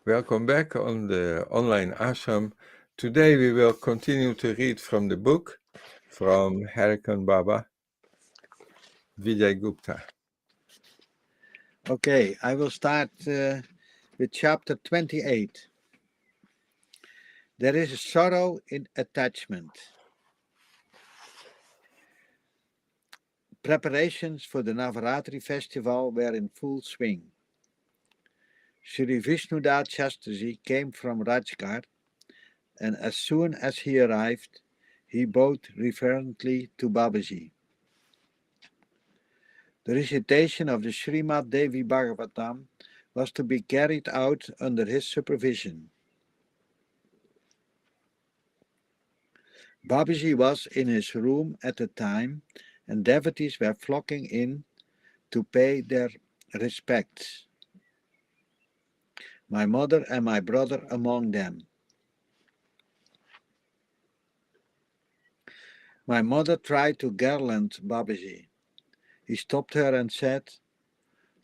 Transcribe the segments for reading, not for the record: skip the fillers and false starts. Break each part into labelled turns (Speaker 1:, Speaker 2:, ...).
Speaker 1: Welcome back on the online ashram. Today we will continue to read from the book from Harikan Baba, Vijay Gupta.
Speaker 2: Okay, I will start with chapter 28. There is a sorrow in attachment. Preparations for the Navaratri festival were in full swing. Sri Vishnudat Shastriji came from Rajgarh, and as soon as he arrived, he bowed reverently to Babaji. The recitation of the Srimad Devi Bhagavatam was to be carried out under his supervision. Babaji was in his room at the time, and devotees were flocking in to pay their respects. My mother and my brother among them. My mother tried to garland Babaji. He stopped her and said,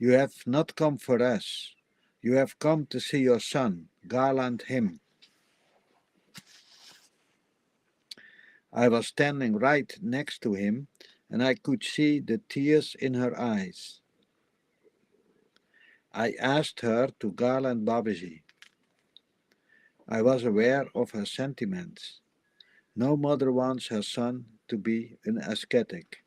Speaker 2: "You have not come for us. You have come to see your son. Garland him." I was standing right next to him, and I could see the tears in her eyes. I asked her to garland Babaji. I was aware of her sentiments. No mother wants her son to be an ascetic.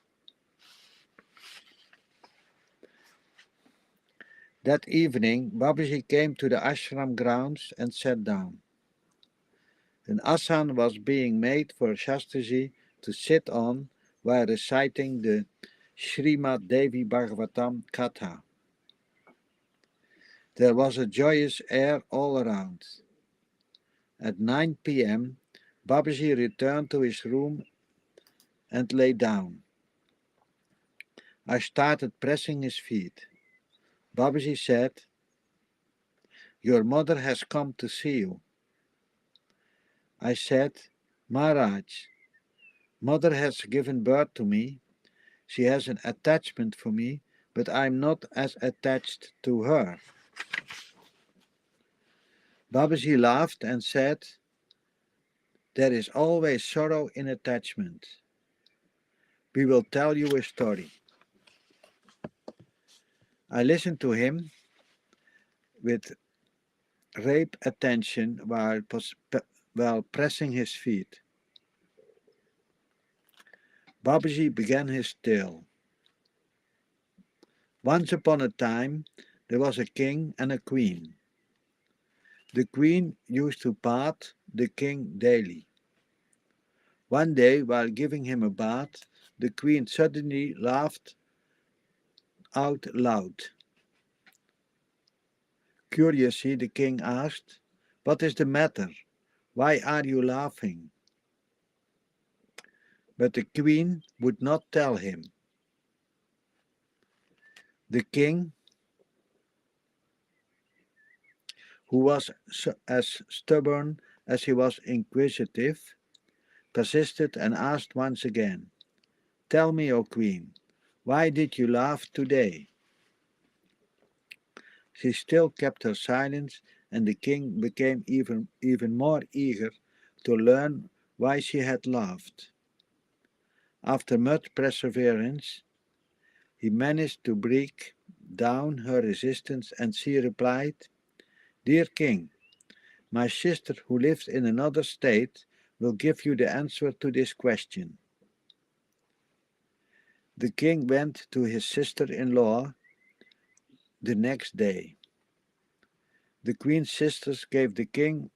Speaker 2: That evening, Babaji came to the ashram grounds and sat down. An asan was being made for Shastriji to sit on while reciting the Srimad Devi Bhagavatam Katha. There was a joyous air all around. At 9 p.m., Babaji returned to his room and lay down. I started pressing his feet. Babaji said, "Your mother has come to see you." I said, "Maharaj, mother has given birth to me. She has an attachment for me, but I am not as attached to her." Babaji laughed and said, "There is always sorrow in attachment. We will tell you a story." I listened to him with rapt attention while pressing his feet. Babaji began his tale. Once upon a time, there was a king and a queen. The queen used to bath the king daily. One day, while giving him a bath, the queen suddenly laughed out loud. Curiously, the king asked, "What is the matter? Why are you laughing?" But the queen would not tell him. The king, who was as stubborn as he was inquisitive, persisted and asked once again, "Tell me, O queen, why did you laugh today?" She still kept her silence, and the king became even more eager to learn why she had laughed. After much perseverance, he managed to break down her resistance, and she replied, "Dear king, my sister who lives in another state will give you the answer to this question." The king went to his sister-in-law the next day. The queen's sisters gave the king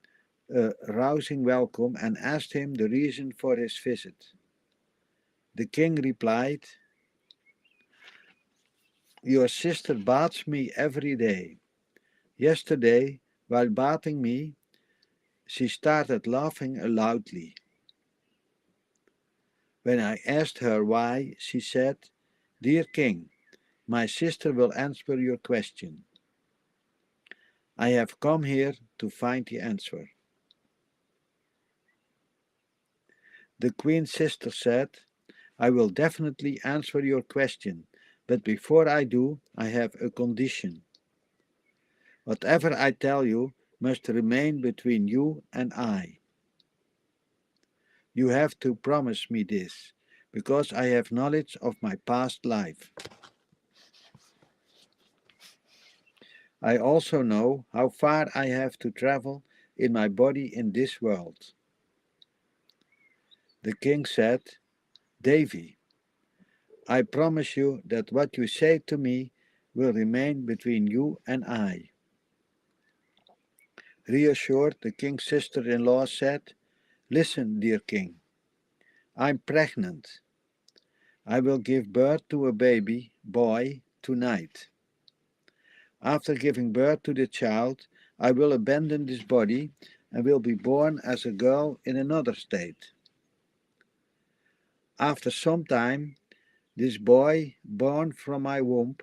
Speaker 2: a rousing welcome and asked him the reason for his visit. The king replied, "Your sister bathes me every day. Yesterday, while bathing me, she started laughing loudly. When I asked her why, she said, 'Dear king, my sister will answer your question. I have come here to find the answer.'" The queen's sister said, "I will definitely answer your question, but before I do, I have a condition. Whatever I tell you, must remain between you and I. You have to promise me this, because I have knowledge of my past life. I also know how far I have to travel in my body in this world. The king said, Davy, I promise you that what you say to me will remain between you and I. Reassured, the king's sister-in-law said, Listen, dear king, I'm pregnant. I will give birth to a baby boy tonight. After giving birth to the child, I will abandon this body and will be born as a girl in another state. After some time, this boy born from my womb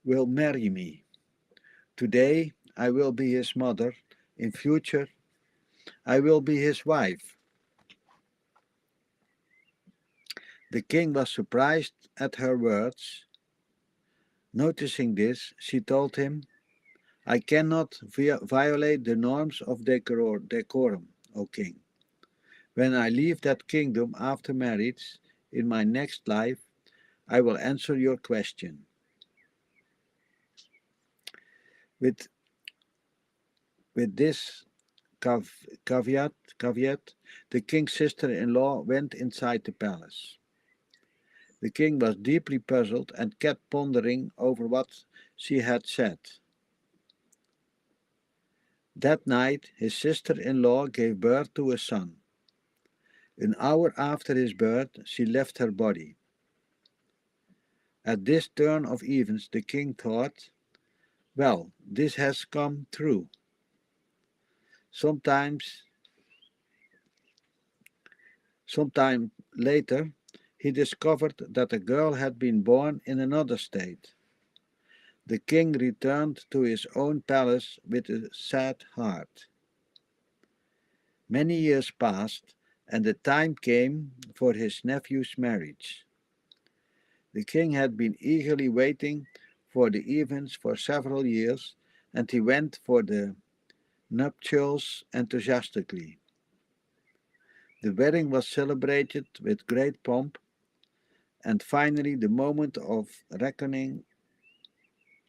Speaker 2: will marry me. Today I will be his mother. In future I will be his wife. The king was surprised at her words. Noticing this, she told him, I cannot violate the norms of decorum, O king. When I leave that kingdom after marriage, in my next life, I will answer your question. With this caveat, the king's sister-in-law went inside the palace. The king was deeply puzzled and kept pondering over what she had said. That night, his sister-in-law gave birth to a son. An hour after his birth, she left her body. At this turn of events, the king thought, well, this has come true. Sometime later, he discovered that a girl had been born in another state. The king returned to his own palace with a sad heart. Many years passed, and the time came for his nephew's marriage. The king had been eagerly waiting for the events for several years, and he went for the nuptials enthusiastically. The wedding was celebrated with great pomp, and finally the moment of reckoning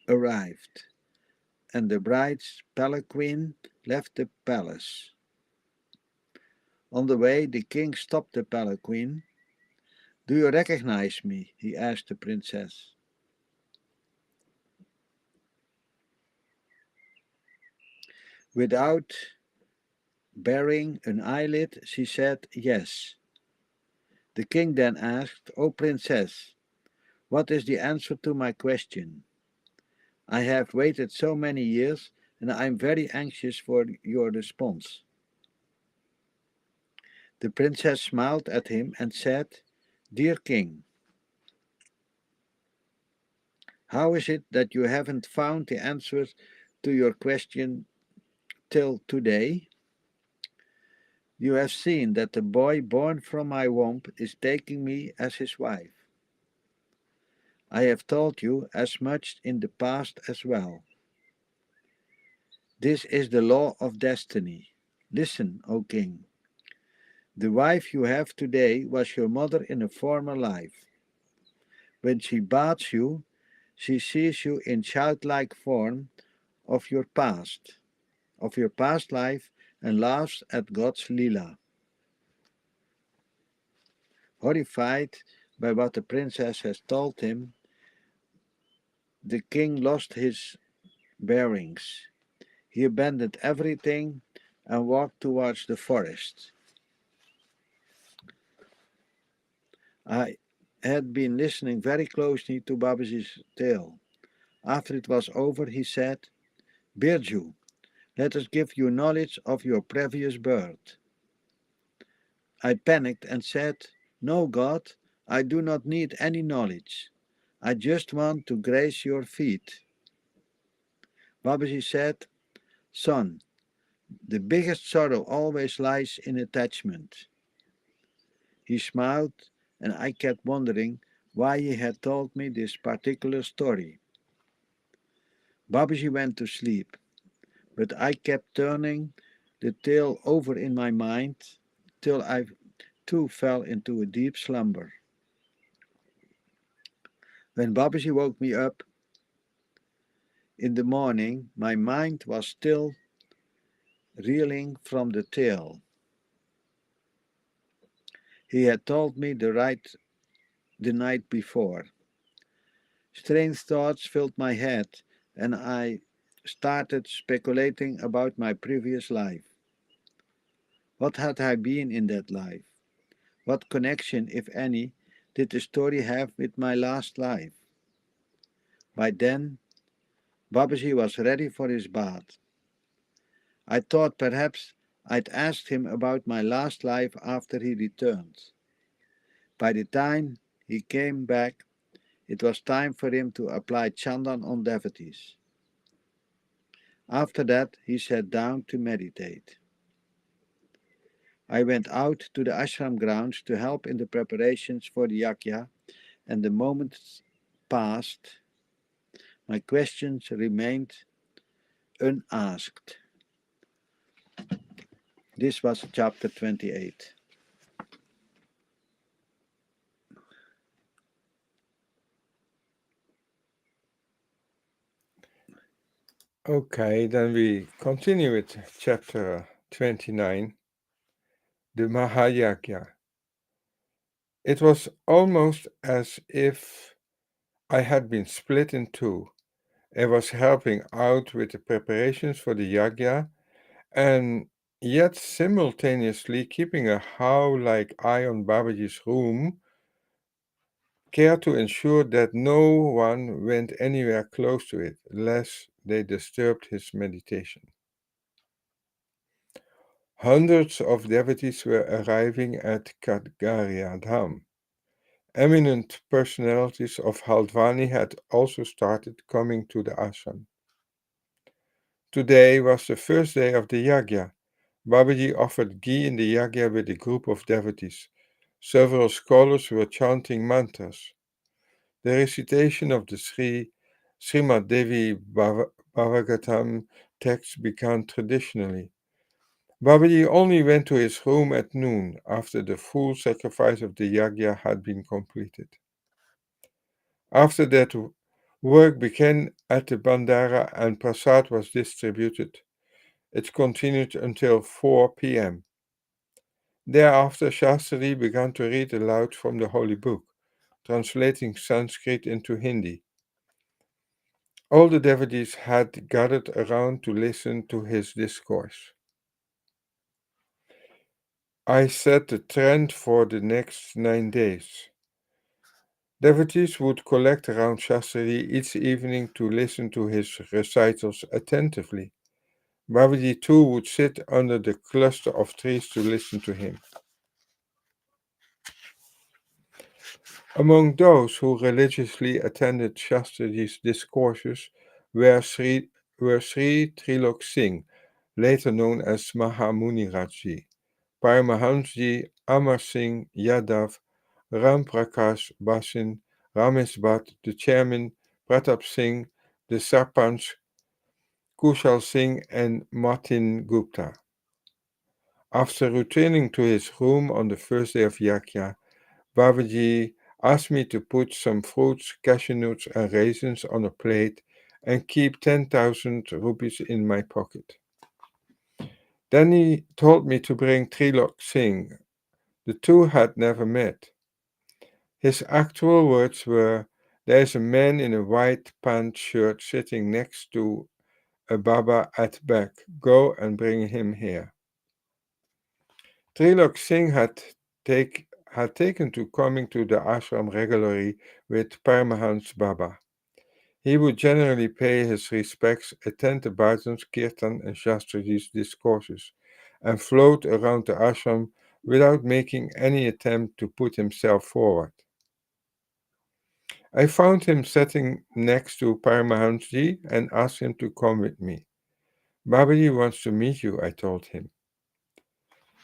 Speaker 2: arrived, and the bride's palanquin left the palace. On the way, the king stopped the palanquin. Do you recognize me? He asked the princess. Without bearing an eyelid, she said yes. The king then asked, O princess, what is the answer to my question? I have waited so many years, and I am very anxious for your response. The princess smiled at him and said, Dear king, how is it that you haven't found the answer to your question till today? You have seen that the boy born from my womb is taking me as his wife. I have told you as much in the past as well. This is the law of destiny. Listen, O king. The wife you have today was your mother in a former life. When she bathes you, she sees you in childlike form of your past life, and laughs at God's Leela. Horrified by what the princess has told him, the king lost his bearings. He abandoned everything and walked towards the forest. I had been listening very closely to Babaji's tale. After it was over, he said, Birju, let us give you knowledge of your previous birth. I panicked and said, No, God, I do not need any knowledge. I just want to grace your feet. Babaji said, Son, the biggest sorrow always lies in attachment. He smiled, and I kept wondering why he had told me this particular story. Babaji went to sleep. but I kept turning the tale over in my mind till I too fell into a deep slumber. When Babaji woke me up in the morning, my mind was still reeling from the tale he had told me the night before. Strange thoughts filled my head, and I started speculating about my previous life. What had I been in that life? What connection, if any, did the story have with my last life? By then, Babaji was ready for his bath. I thought perhaps I'd asked him about my last life after he returned. By the time he came back, it was time for him to apply chandan on devotees. After that, he sat down to meditate. I went out to the ashram grounds to help in the preparations for the yajna, and the moments passed. My questions remained unasked. This was chapter 28.
Speaker 1: Okay, then we continue with chapter 29, the Mahayagya. It was almost as if I had been split in two. I was helping out with the preparations for the yagya and yet simultaneously keeping a how-like eye on Babaji's room, care to ensure that no one went anywhere close to it, lest they disturbed his meditation. Hundreds of devotees were arriving at Kadgaria Dham. Eminent personalities of Haldwani had also started coming to the ashram. Today was the first day of the yagya. Babaji offered ghee in the yagya with a group of devotees. Several scholars were chanting mantras. The recitation of the Srimad Devi Bhagavatam text began traditionally. Babaji only went to his room at noon after the full sacrifice of the yagya had been completed. After that, work began at the bandara and prasad was distributed. It continued until 4 p.m. Thereafter, Shastri began to read aloud from the holy book, translating Sanskrit into Hindi. All the devotees had gathered around to listen to his discourse. I set the trend for the next 9 days. Devotees would collect around Shastri each evening to listen to his recitals attentively. Babaji too would sit under the cluster of trees to listen to him. Among those who religiously attended Shastriji's discourses were Sri Trilok Singh, later known as Mahamunirajji, Paramahamsji Amar Singh Yadav, Ram Prakash Basin, Ramesh Bhatt, the chairman, Pratap Singh, the Sarpanch, Kushal Singh, and Martin Gupta. After returning to his room on the first day of Yajna, Babaji asked me to put some fruits, cashew nuts, and raisins on a plate and keep 10,000 rupees in my pocket. Then he told me to bring Trilok Singh. The two had never met. His actual words were, "There's a man in a white pant shirt sitting next to a Baba at back. Go and bring him here." Trilok Singh had taken to coming to the ashram regularly with Paramahansa Baba. He would generally pay his respects, attend the bhajans, kirtan, and Shastriji's discourses, and float around the ashram without making any attempt to put himself forward. I found him sitting next to Paramahansaji and asked him to come with me. "Babaji wants to meet you," I told him.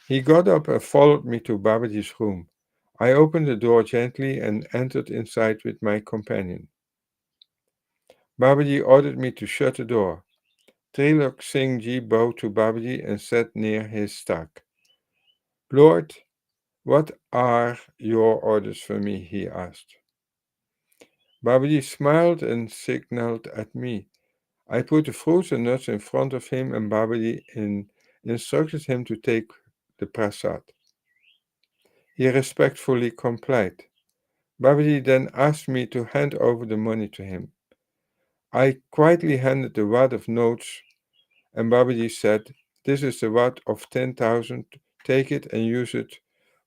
Speaker 1: He got up and followed me to Babaji's room. I opened the door gently and entered inside with my companion. Babaji ordered me to shut the door. Trilok Singh Ji bowed to Babaji and sat near his stack. Lord, what are your orders for me? He asked. Babaji smiled and signaled at me. I put the fruits and nuts in front of him, and Babaji instructed him to take the prasad. He respectfully complied. Babaji then asked me to hand over the money to him. I quietly handed the wad of notes, and Babaji said, "This is the wad of 10,000. Take it and use it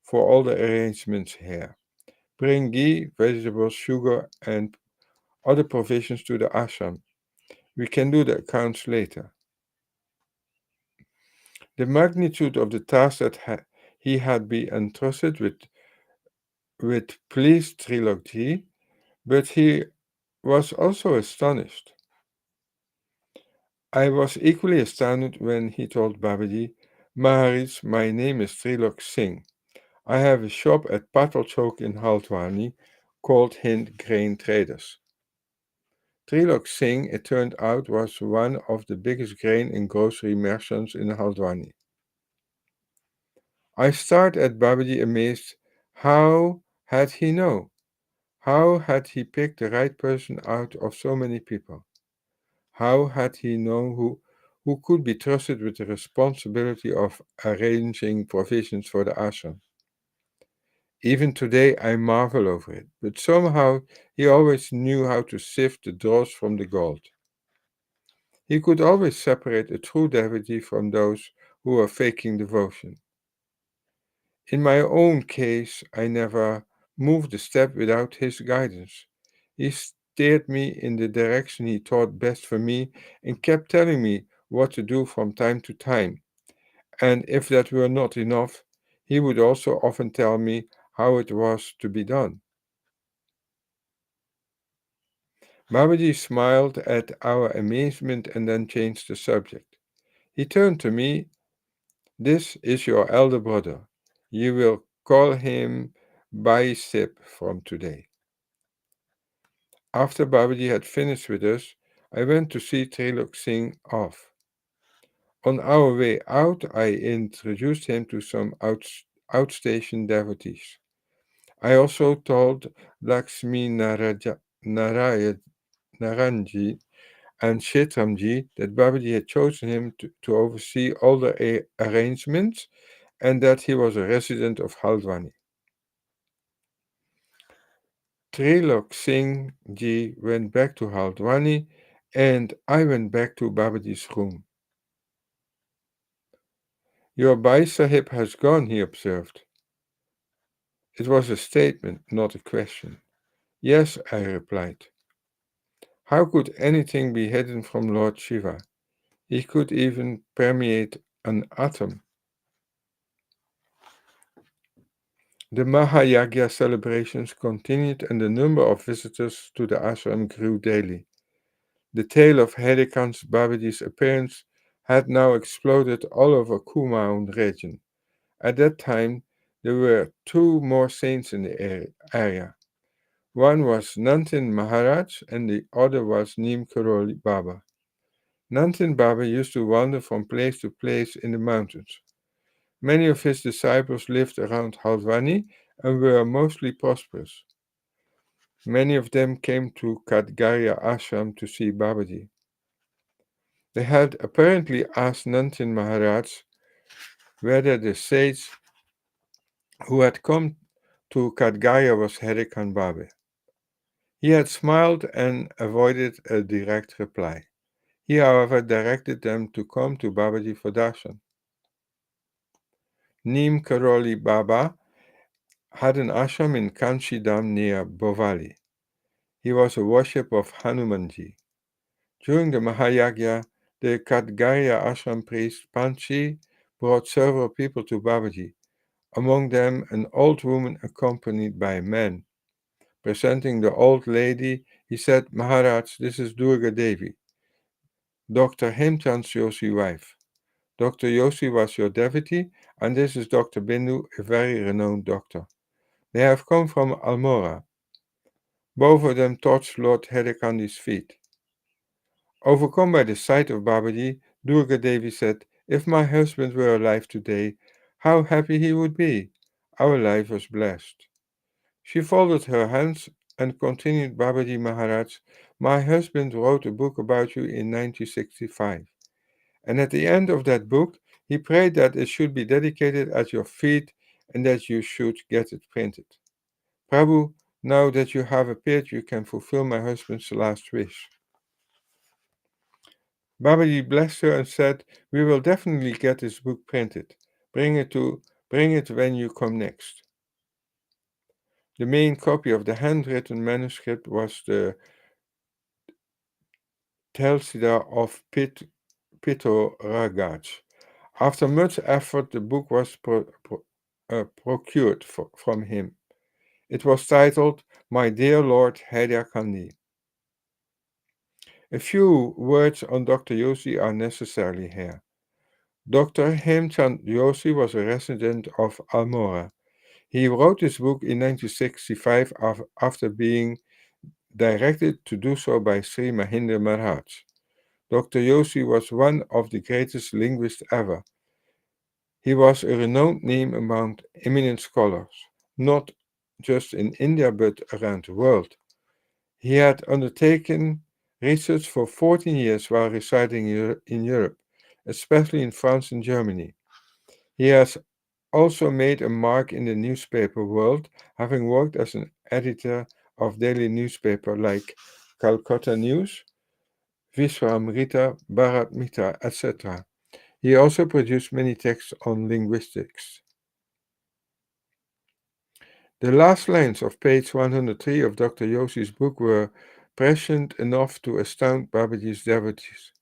Speaker 1: for all the arrangements here. Bring ghee, vegetables, sugar, and other provisions to the ashram. We can do the accounts later." The magnitude of the task that he had been entrusted with pleased Trilokji, but he was also astonished. I was equally astounded when he told Babaji, "Maharaj, my name is Trilok Singh. I have a shop at Patal Chowk in Haldwani called Hind Grain Traders." Trilok Singh, it turned out, was one of the biggest grain and grocery merchants in Haldwani. I stared at Babaji amazed. How had he known? How had he picked the right person out of so many people? How had he known who could be trusted with the responsibility of arranging provisions for the ashram? Even today I marvel over it, but somehow he always knew how to sift the dross from the gold. He could always separate a true devotee from those who were faking devotion. In my own case, I never moved a step without his guidance. He steered me in the direction he thought best for me and kept telling me what to do from time to time. And if that were not enough, he would also often tell me how it was to be done. Babaji smiled at our amazement and then changed the subject. He turned to me. "This is your elder brother. You will call him Baisip from today." After Babaji had finished with us, I went to see Trilok Singh off. On our way out, I introduced him to some outstation devotees. I also told Lakshmi Naranji and Shetramji that Babaji had chosen him to oversee all the arrangements and that he was a resident of Haldwani. Trilok Singh Ji went back to Haldwani and I went back to Babaji's room. "Your Bhai Sahib has gone," he observed. It was a statement, not a question. "Yes," I replied. How could anything be hidden from Lord Shiva? He could even permeate an atom. The Mahayagya celebrations continued and the number of visitors to the ashram grew daily. The tale of Hedikan's Babaji's appearance had now exploded all over Kumaon region. At that time, there were two more saints in the area. One was Nantin Maharaj and the other was Neem Karoli Baba. Nantin Baba used to wander from place to place in the mountains. Many of his disciples lived around Haldwani and were mostly prosperous. Many of them came to Kadgarya Ashram to see Babaji. They had apparently asked Nantin Maharaj whether the sage who had come to Kadgarya was Harikan Babe. He had smiled and avoided a direct reply. He, however, directed them to come to Babaji for darshan. Neem Karoli Baba had an ashram in Kanchidam near Bovali. He was a worshipper of Hanumanji. During the Mahayagya, the Kadgarya ashram priest Panchi brought several people to Babaji, among them an old woman accompanied by a man. Presenting the old lady, he said, "Maharaj, this is Durga Devi, Dr. Hemchand's Yosi wife. Dr. Yosi was your devotee, and this is Dr. Bindu, a very renowned doctor. They have come from Almora." Both of them touched Lord Hedekandji's feet. Overcome by the sight of Babaji, Durga Devi said, "If my husband were alive today, how happy he would be. Our life was blessed." She folded her hands and continued, "Babaji Maharaj, my husband wrote a book about you in 1965. And at the end of that book, he prayed that it should be dedicated at your feet and that you should get it printed. Prabhu, now that you have appeared, you can fulfill my husband's last wish." Babaji blessed her and said, "We will definitely get this book printed. Bring it when you come next." The main copy of the handwritten manuscript was the Telsida of Pittoragaj. After much effort, the book was procured from him. It was titled My Dear Lord Haidar. A few words on Dr. Yossi are necessary here. Dr. Hemchand Yossi was a resident of Almora. He wrote this book in 1965 after being directed to do so by Sri Mahendra Maharaj. Dr. Yossi was one of the greatest linguists ever. He was a renowned name among eminent scholars, not just in India but around the world. He had undertaken research for 14 years while residing in Europe, especially in France and Germany. He has also made a mark in the newspaper world, having worked as an editor of daily newspaper like Calcutta News, Vishwamrita, Bharat Mitra, etc. He also produced many texts on linguistics. The last lines of page 103 of Dr. Yossi's book were prescient enough to astound Babaji's devotees.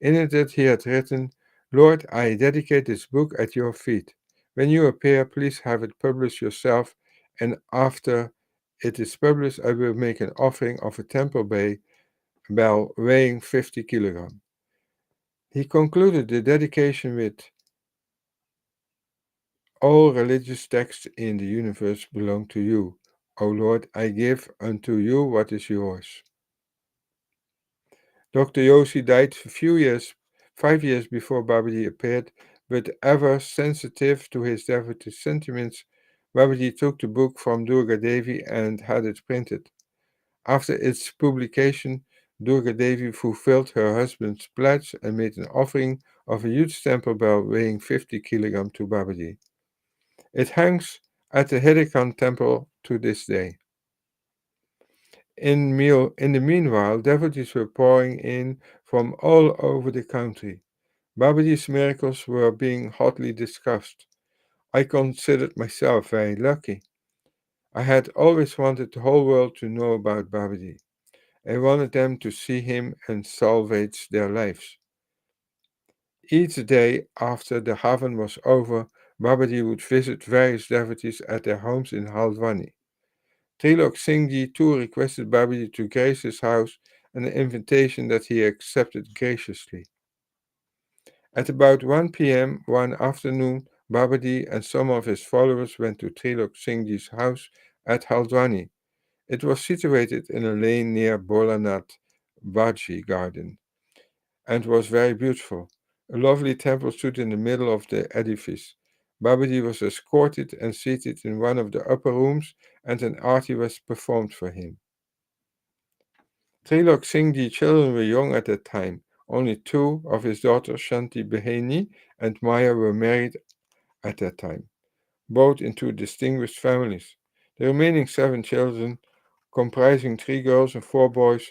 Speaker 1: In it he had written, "Lord, I dedicate this book at your feet. When you appear, please have it published yourself, and after it is published, I will make an offering of a temple bell weighing 50 kilograms." He concluded the dedication with, "All religious texts in the universe belong to you. O Lord, I give unto you what is yours." Dr. Yossi died 5 years before Babaji appeared, but ever sensitive to his devotees' sentiments, Babaji took the book from Durga Devi and had it printed. After its publication, Durga Devi fulfilled her husband's pledge and made an offering of a huge temple bell weighing 50 kilograms to Babaji. It hangs at the Hirikan temple to this day. In the meanwhile, devotees were pouring in from all over the country. Babaji's miracles were being hotly discussed. I considered myself very lucky. I had always wanted the whole world to know about Babaji. I wanted them to see him and salvage their lives. Each day after the Havan was over, Babaji would visit various devotees at their homes in Haldwani. Trilok Singh Ji too requested Babaji to grace his house, an invitation that he accepted graciously. At about 1 p.m. one afternoon, Babaji and some of his followers went to Trilok Singh Ji's house at Haldwani. It was situated in a lane near Bolanath Baji garden and was very beautiful. A lovely temple stood in the middle of the edifice. Babaji was escorted and seated in one of the upper rooms, and an arti was performed for him. Trilok Singh Ji's children were young at that time. Only two of his daughters, Shanti Beheni and Maya, were married at that time, both into distinguished families. The remaining 7 children, comprising 3 girls and 4 boys,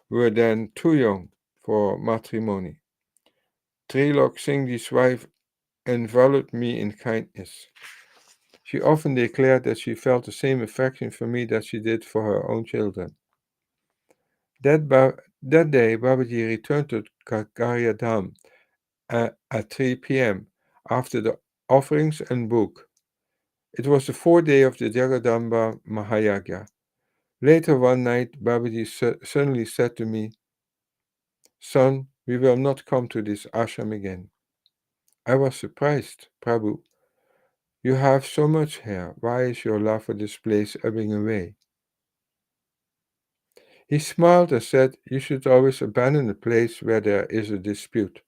Speaker 1: were then too young for matrimony. Trilok Singh Ji's wife enveloped me in kindness. She often declared that she felt the same affection for me that she did for her own children. That day, Babaji returned to Kakaria Dham at 3 p.m. after the offerings and book. It was the 4th day of the Jagadamba Mahayagya. Later one night, Babaji suddenly said to me, "Son, we will not come to this ashram again." I was surprised. "Prabhu, you have so much here. Why is your love for this place ebbing away?" He smiled and said, "You should always abandon a place where there is a dispute.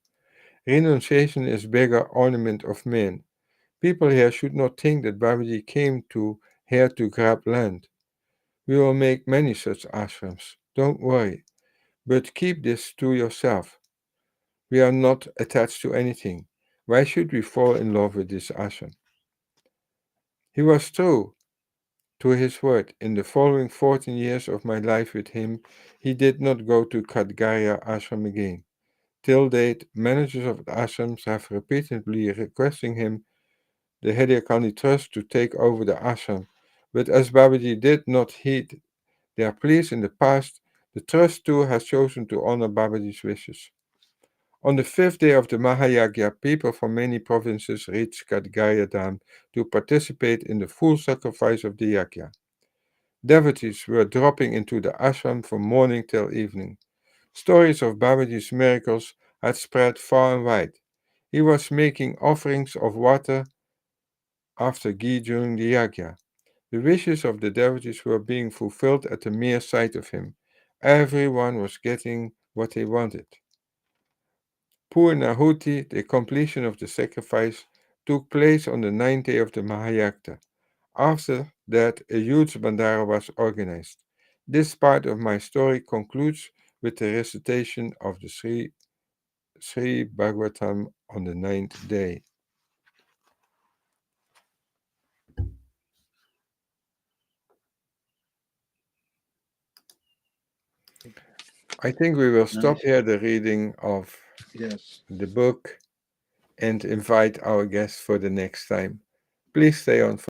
Speaker 1: Renunciation is beggar ornament of man. People here should not think that Babaji came to here to grab land. We will make many such ashrams. Don't worry. But keep this to yourself. We are not attached to anything. Why should we fall in love with this ashram? He was true to his word. In the following 14 years of my life with him, he did not go to Kadgarya ashram again. Till date, managers of ashrams have repeatedly requesting him, the Hadiakani Trust, to take over the ashram. But as Babaji did not heed their pleas in the past, the Trust too has chosen to honor Babaji's wishes. On the fifth day of the Mahayagya, people from many provinces reached Kadgaya Dham to participate in the full sacrifice of the yagya. Devotees were dropping into the ashram from morning till evening. Stories of Babaji's miracles had spread far and wide. He was making offerings of water after ghee during the yagya. The wishes of the devotees were being fulfilled at the mere sight of him. Everyone was getting what they wanted. Purnahuti, the completion of the sacrifice, took place on the ninth day of the Mahayagya. After that, a huge bandara was organized. This part of my story concludes with the recitation of the Sri Bhagavatam on the ninth day. I think we will stop
Speaker 2: Nice.
Speaker 1: here the reading of
Speaker 2: Yes.
Speaker 1: the book and invite our guests for the next time. Please stay on for